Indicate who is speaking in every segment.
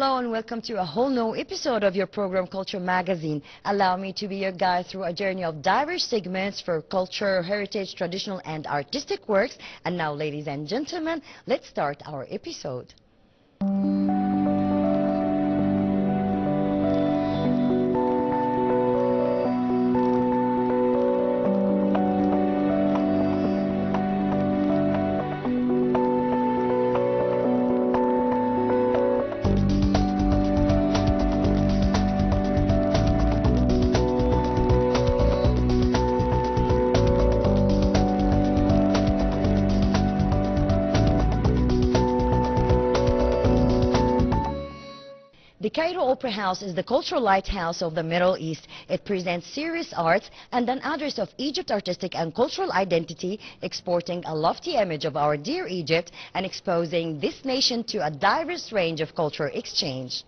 Speaker 1: hello and welcome to a whole new episode of your program Culture Magazine. Allow me to be your guide through a journey of diverse segments for culture, heritage, traditional and artistic works. And now, ladies and gentlemen, let's start our episode. The Cairo Opera House is the cultural lighthouse of the Middle East. It presents serious arts and an address of Egypt's artistic and cultural identity, exporting a lofty image of our dear Egypt and exposing this nation to a diverse range of cultural exchange.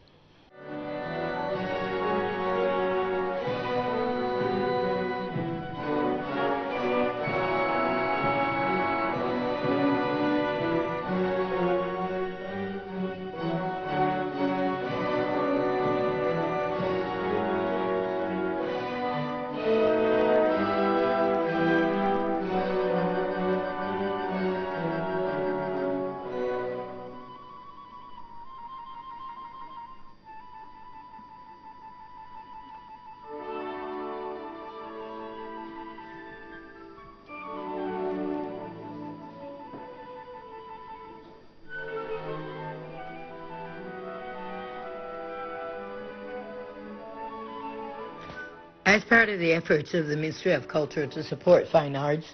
Speaker 2: As part of the efforts of the Ministry of Culture to support fine arts,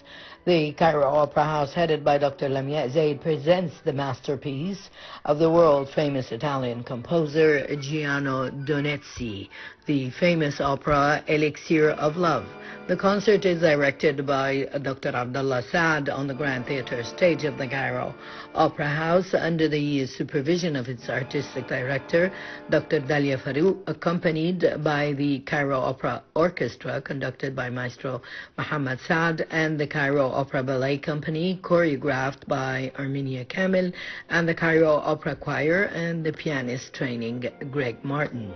Speaker 2: the Cairo Opera House, headed by Dr. Lamia Zaid, presents the masterpiece of the world-famous Italian composer Giano Donizetti, the famous opera Elixir of Love. The concert is directed by Dr. Abdullah Saad on the Grand Theatre stage of the Cairo Opera House under the supervision of its artistic director, Dr. Dalia Farouk, accompanied by the Cairo Opera Orchestra conducted by Maestro Mohammad Saad and the Cairo Opera Ballet Company choreographed by Armenia Kamil and the Cairo Opera Choir and the pianist training Greg Martin.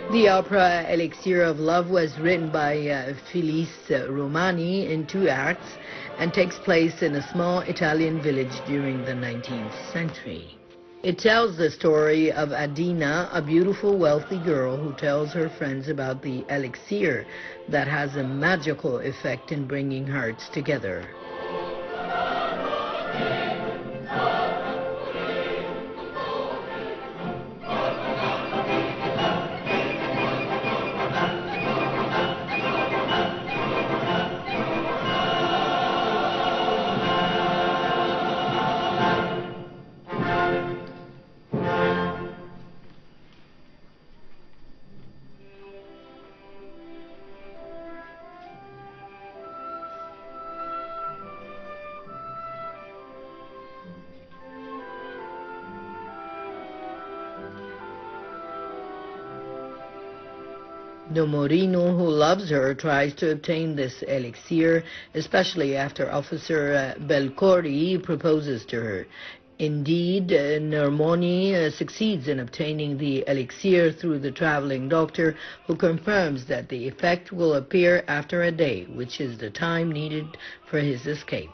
Speaker 2: The opera Elixir of Love was written by Felice Romani in 2 acts and takes place in a small Italian village during the 19th century. It tells the story of Adina, a beautiful, wealthy girl who tells her friends about the elixir that has a magical effect in bringing hearts together. Domorino, who loves her, tries to obtain this elixir, especially after Officer Belcori proposes to her. Indeed, Nermoni succeeds in obtaining the elixir through the traveling doctor, who confirms that the effect will appear after a day, which is the time needed for his escape.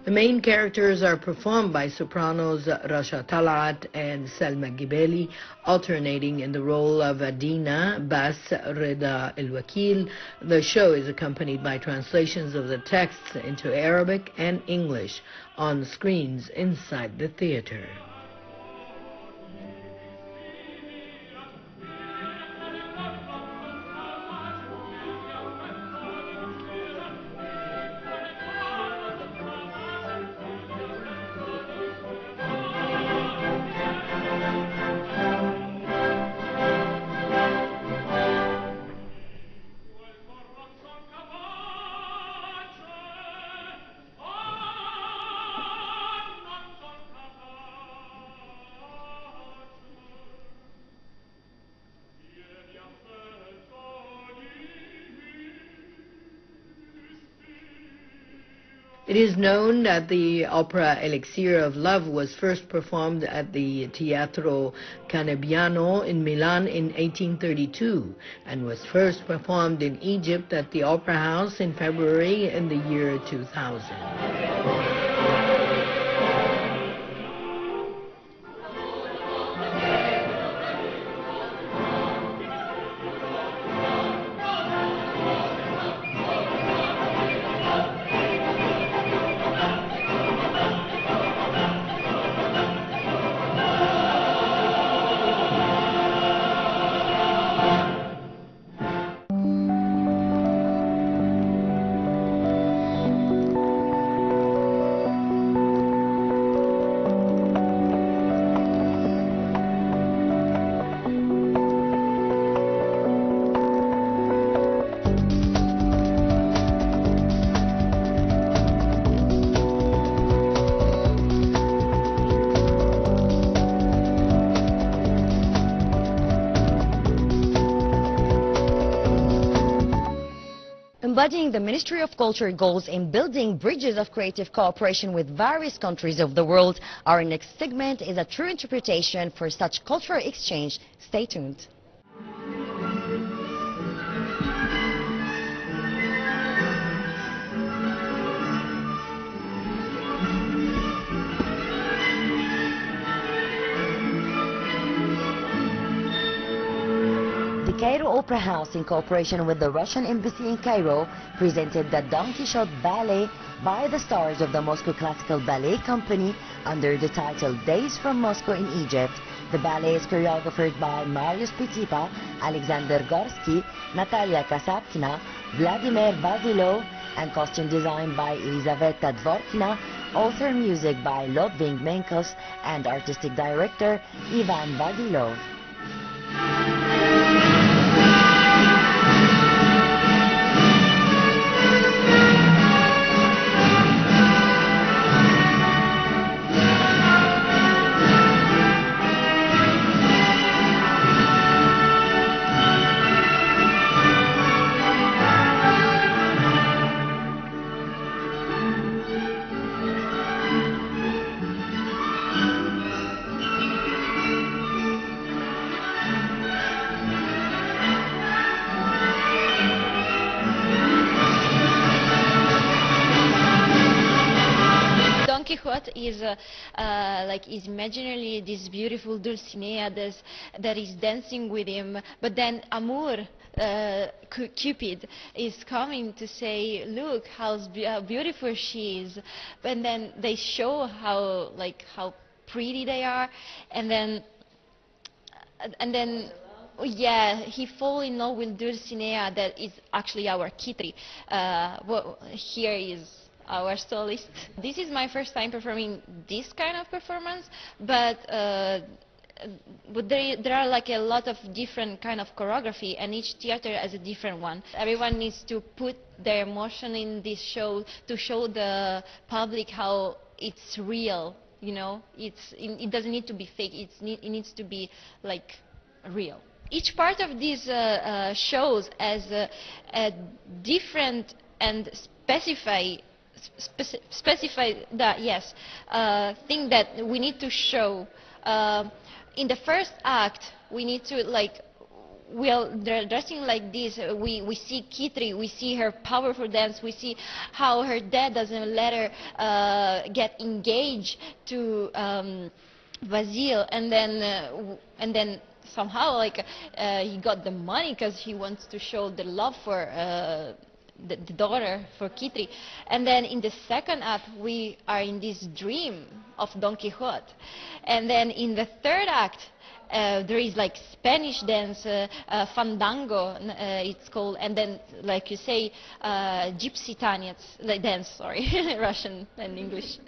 Speaker 2: The main characters are performed by sopranos Rasha Talat and Selma Gibeli, alternating in the role of Adina Bas Reda El Wakil. The show is accompanied by translations of the texts into Arabic and English on screens inside the theater. It is known that the opera Elixir of Love was first performed at the Teatro Cannebiano in Milan in 1832 and was first performed in Egypt at the Opera House in February in the year 2000.
Speaker 1: Embodying the Ministry of Culture goals in building bridges of creative cooperation with various countries of the world, our next segment is a true interpretation for such cultural exchange. Stay tuned. The Cairo Opera House, in cooperation with the Russian Embassy in Cairo, presented the Don Quixote Ballet by the stars of the Moscow Classical Ballet Company under the title Days from Moscow in Egypt. The ballet is choreographed by Marius Petipa, Alexander Gorsky, Natalia Kasapkina, Vladimir Vasilov, and costume design by Elizaveta Dvorkina, author music by Ludwig Menkos, and artistic director Ivan Vasilov.
Speaker 3: Don Quixote is is imaginarily this beautiful Dulcinea that is dancing with him, but then Amur, Cupid, is coming to say, look how beautiful she is, and then they show how pretty they are, and then yeah, he fall in love with Dulcinea, that is actually our Kitri. Here is our solist. This is my first time performing this kind of performance, but there are a lot of different kind of choreography, and each theater has a different one. Everyone needs to put their emotion in this show to show the public how it's real. You know, it doesn't need to be fake. It needs to be real. Each part of these shows has a different and specify that thing that we need to show. In the first act, we need to well, they're dressing like this. We see Kitri, we see her powerful dance, we see how her dad doesn't let her get engaged to Vasil, and then somehow like he got the money because he wants to show the love for the daughter, for Kitri. And then in the second act we are in this dream of Don Quixote, and then in the third act there is like Spanish dance, fandango, it's called, and then like you say, gypsy dance, sorry, Russian and English.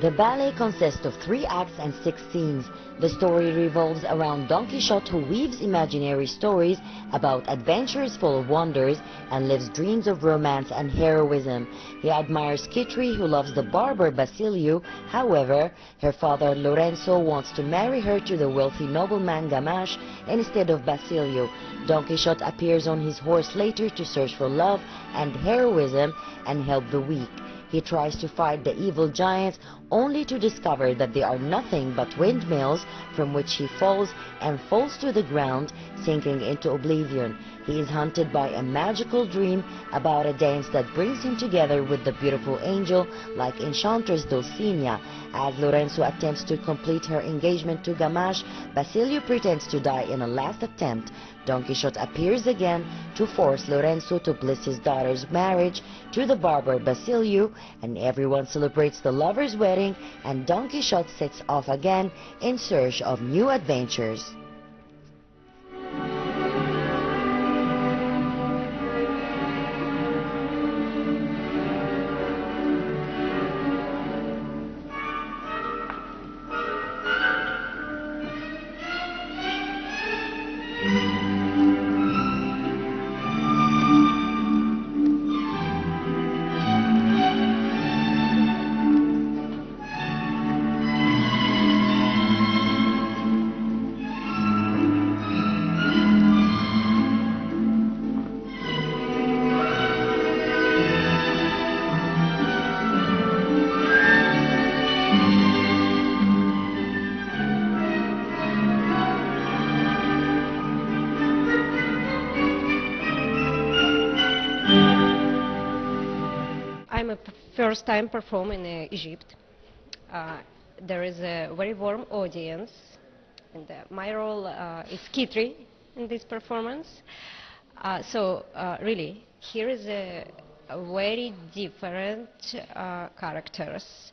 Speaker 1: The ballet consists of 3 acts and 6 scenes. The story revolves around Don Quixote, who weaves imaginary stories about adventures full of wonders and lives dreams of romance and heroism. He admires Kitri, who loves the barber Basilio. However, her father Lorenzo wants to marry her to the wealthy nobleman Gamache instead of Basilio. Don Quixote appears on his horse later to search for love and heroism and help the weak. He tries to fight the evil giants, only to discover that they are nothing but windmills from which he falls and falls to the ground, sinking into oblivion. He is haunted by a magical dream about a dance that brings him together with the beautiful angel like enchantress Dulcinea. As Lorenzo attempts to complete her engagement to Gamache, Basilio pretends to die in a last attempt. Don Quixote appears again to force Lorenzo to bliss his daughter's marriage to the barber Basilio, and everyone celebrates the lovers' wedding, and Don Quixote sets off again in search of new adventures.
Speaker 4: I'm a first time performing in Egypt. There is a very warm audience, and my role is Kitri in this performance. Really, here is a very different characters,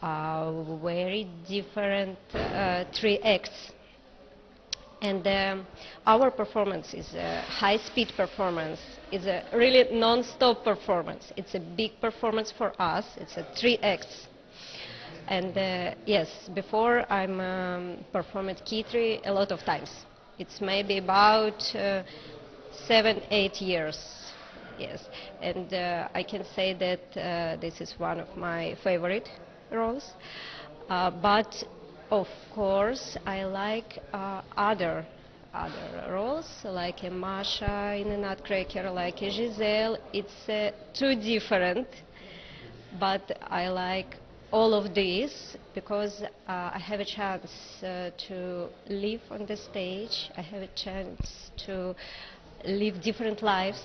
Speaker 4: very different 3 acts. And our performance is a high-speed performance. It's a really non-stop performance. It's a big performance for us. It's a 3 acts. And yes, before I'm performed Kitri a lot of times. It's maybe about 7-8 years. Yes, and I can say that this is one of my favorite roles. But of course, I like other roles, like a Masha in a Nutcracker, like a Giselle. It's too different, but I like all of these because I have a chance to live on the stage. I have a chance to live different lives.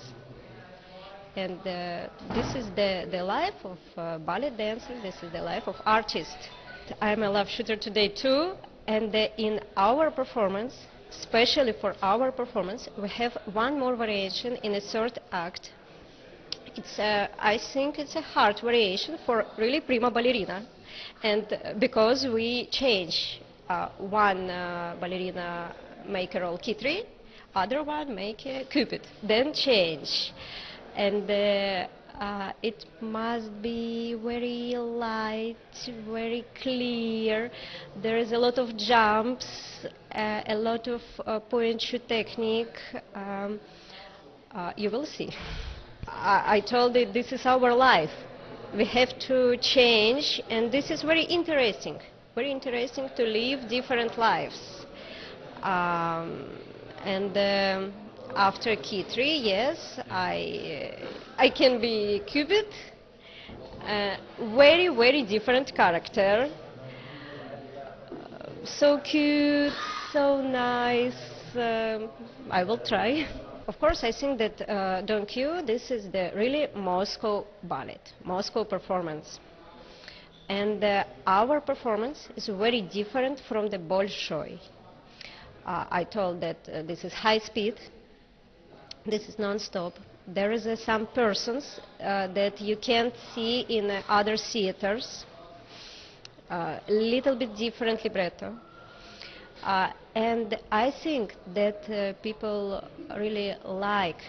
Speaker 4: And this is the life of ballet dancer. This is the life of artist. I'm a love shooter today too, and in our performance, especially for our performance, we have one more variation in a third act. It's I think it's a hard variation for really prima ballerina, and because we change one ballerina make a role Kitri, other one make a Cupid, then change, and it must be very light, very clear. There is a lot of jumps, a lot of point-shoot technique. You will see. I told it this is our life. We have to change, and this is very interesting. Very interesting to live different lives. After Key 3, yes, I can be Cupid. Very, very different character. So cute, so nice. I will try. Of course, I think that Don Q, this is the really Moscow ballet, Moscow performance. And our performance is very different from the Bolshoi. I told that this is high speed, this is non-stop. There is some persons that you can't see in other theaters, little bit different libretto. And I think that people really like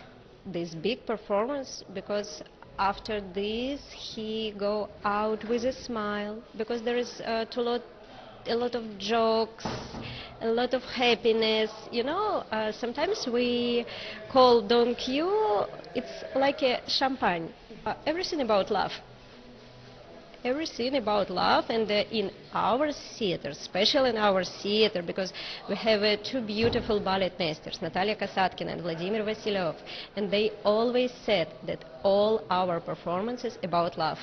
Speaker 4: this big performance because after this he go out with a smile because there is a lot of jokes, a lot of happiness. You know, sometimes we call Don Q, it's like a champagne, everything about love. Everything about love, and in our theater, especially in our theater, because we have two beautiful ballet masters, Natalia Kasatkina and Vladimir Vasilyev, and they always said that all our performances about love.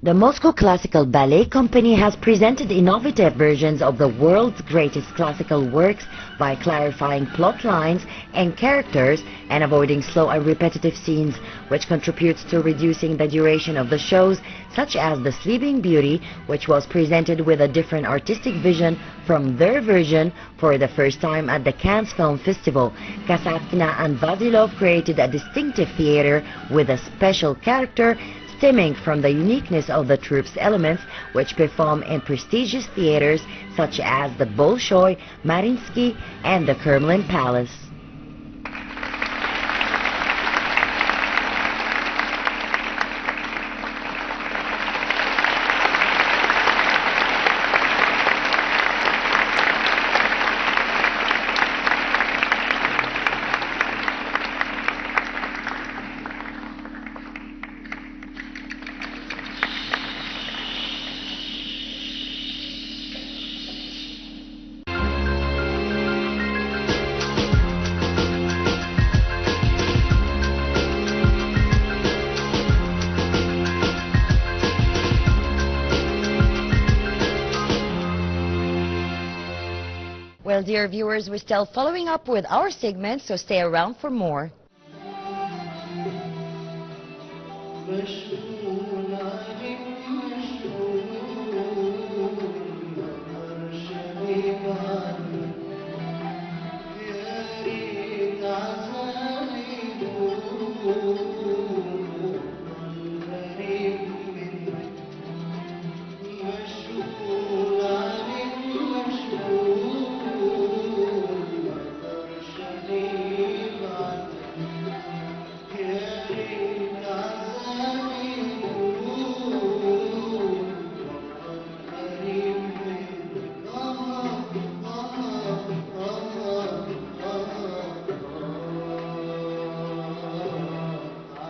Speaker 1: The Moscow Classical Ballet Company has presented innovative versions of the world's greatest classical works by clarifying plot lines and characters and avoiding slow and repetitive scenes, which contributes to reducing the duration of the shows, such as The Sleeping Beauty, which was presented with a different artistic vision from their version for the first time at the Cannes Film Festival. Kasatkina and Vasilyev created a distinctive theater with a special character stemming from the uniqueness of the troupe's elements, which perform in prestigious theaters such as the Bolshoi, Mariinsky, and the Kremlin Palace. Well, dear viewers, we're still following up with our segment, so stay around for more.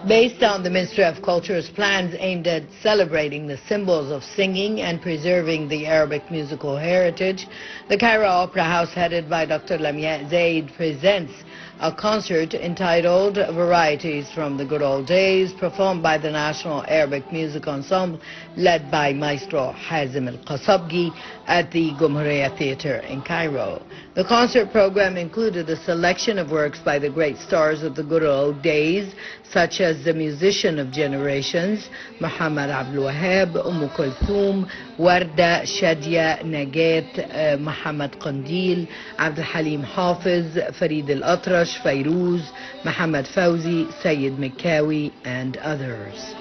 Speaker 2: Based on the Ministry of Culture's plans aimed at celebrating the symbols of singing and preserving the Arabic musical heritage, the Cairo Opera House, headed by Dr. Lamia Zaid, presents a concert entitled Varieties from the Good Old Days, performed by the National Arabic Music Ensemble, led by Maestro Hazem Al-Qasabgi at the Gumhuriyya Theatre in Cairo. The concert program included a selection of works by the great stars of the good old days, such as the musician of generations, Muhammad Abdul Wahab, Kulthum, Warda, Shadia, Nagat, Muhammad Qandil, Abdul Halim Hafiz, Farid Al-Atrash, Fairuz, Muhammad Fawzi, Sayyid Mikawi, and others.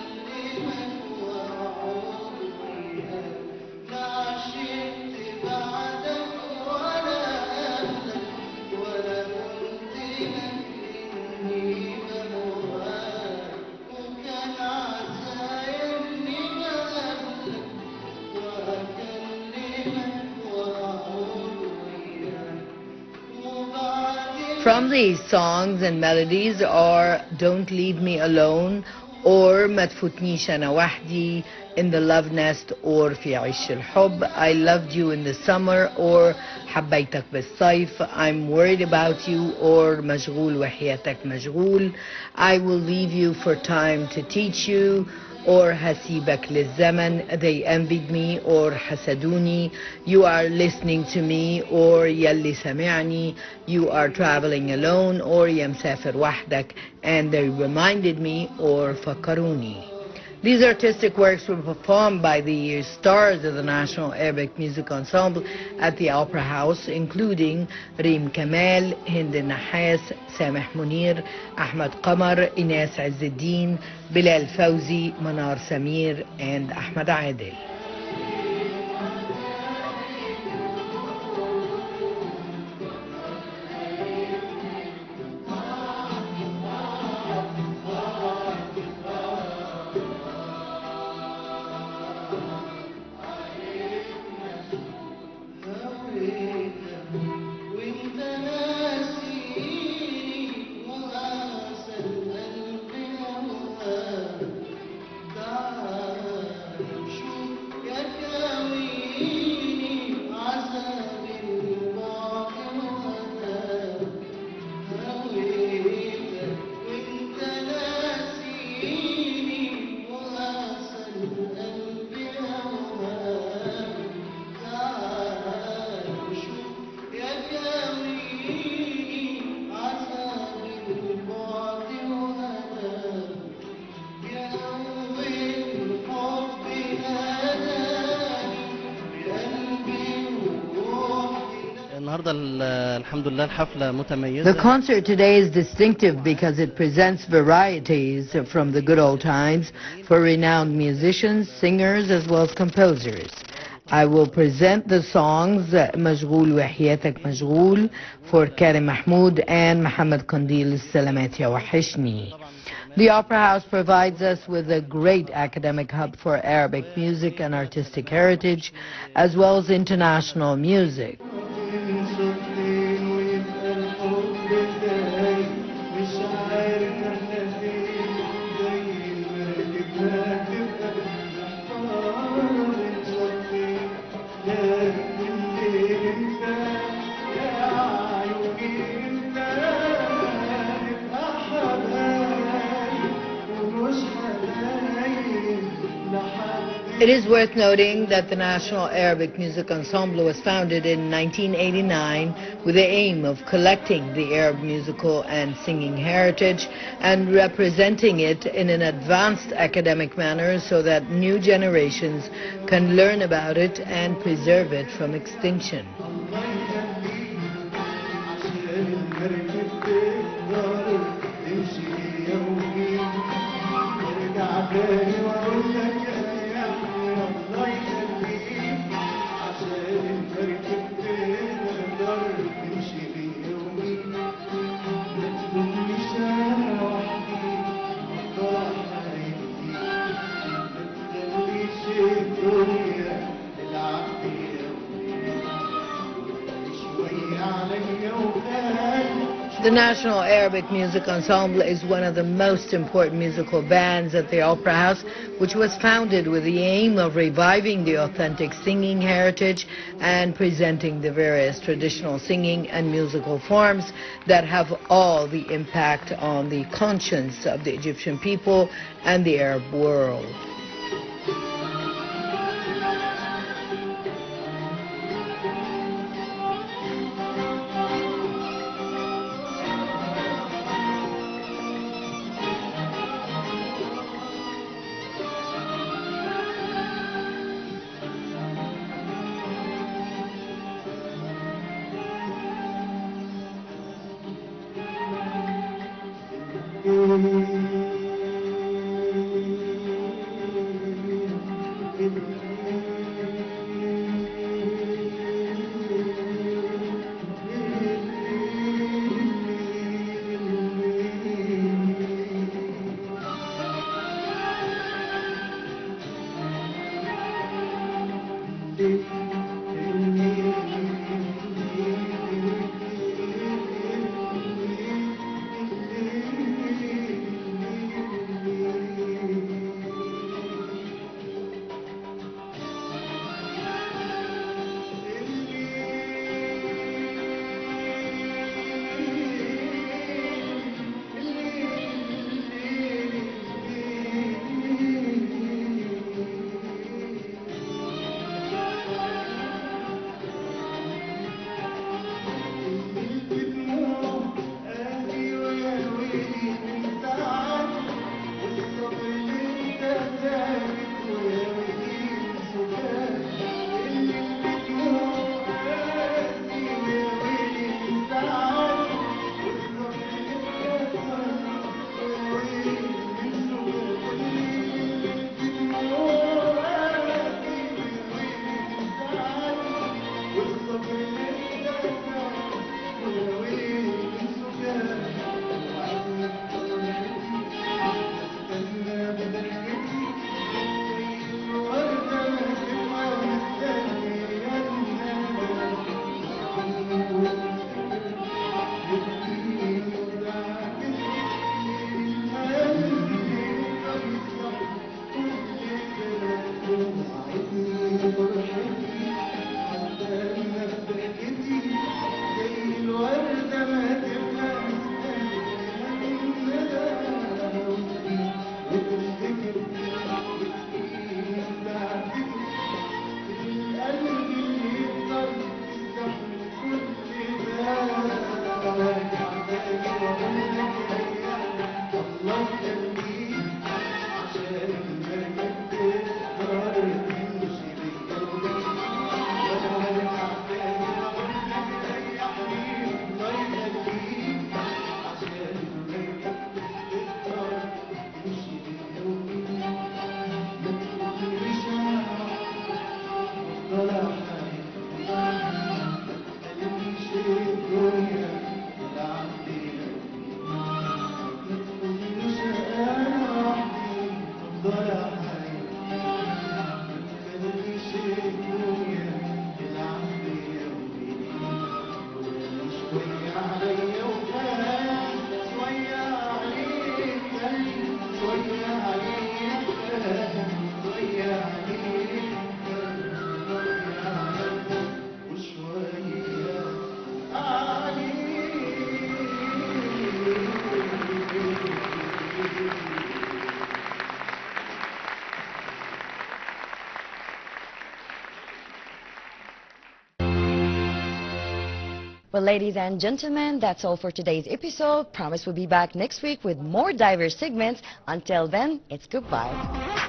Speaker 2: From these songs and melodies are Don't Leave Me Alone or ما تفوتنيش أنا وحدي, In the Love Nest or في عش الحب, I Loved You in the Summer or حبيتك بالصيف, I'm Worried About You or مشغول وحياتك مشغول, I Will Leave You for Time to Teach You or هسيبك للزمن, They Envied Me or حسدوني, You Are Listening to Me or يلي سمعني, You Are Traveling Alone or يا مسافر وحدك, and They Reminded Me or فكروني. These artistic works were performed by the stars of the National Arabic Music Ensemble at the Opera House, including Reem Kamal, Hind Nahas, Sameh Munir, Ahmed Qamar, Ines Azzeddin, Bilal Fawzi, Manar Samir, and Ahmed Adil.
Speaker 5: The
Speaker 2: concert today is distinctive because it presents varieties from the good old times for renowned musicians, singers, as well as composers. I will present the songs مشغول وحياتك مشغول for Karim Mahmoud and Mohammed Kandil Salamat Ya Wahishni. The Opera House provides us with a great academic hub for Arabic music and artistic heritage, as well as international music. It is worth noting that the National Arabic Music Ensemble was founded in 1989 with the aim of collecting the Arab musical and singing heritage and representing it in an advanced academic manner so that new generations can learn about it and preserve it from extinction. The National Arabic Music Ensemble is one of the most important musical bands at the Opera House, which was founded with the aim of reviving the authentic singing heritage and presenting the various traditional singing and musical forms that have all the impact on the conscience of the Egyptian people and the Arab world.
Speaker 1: Well, ladies and gentlemen, that's all for today's episode. Promise we'll be back next week with more diverse segments. Until then, it's goodbye.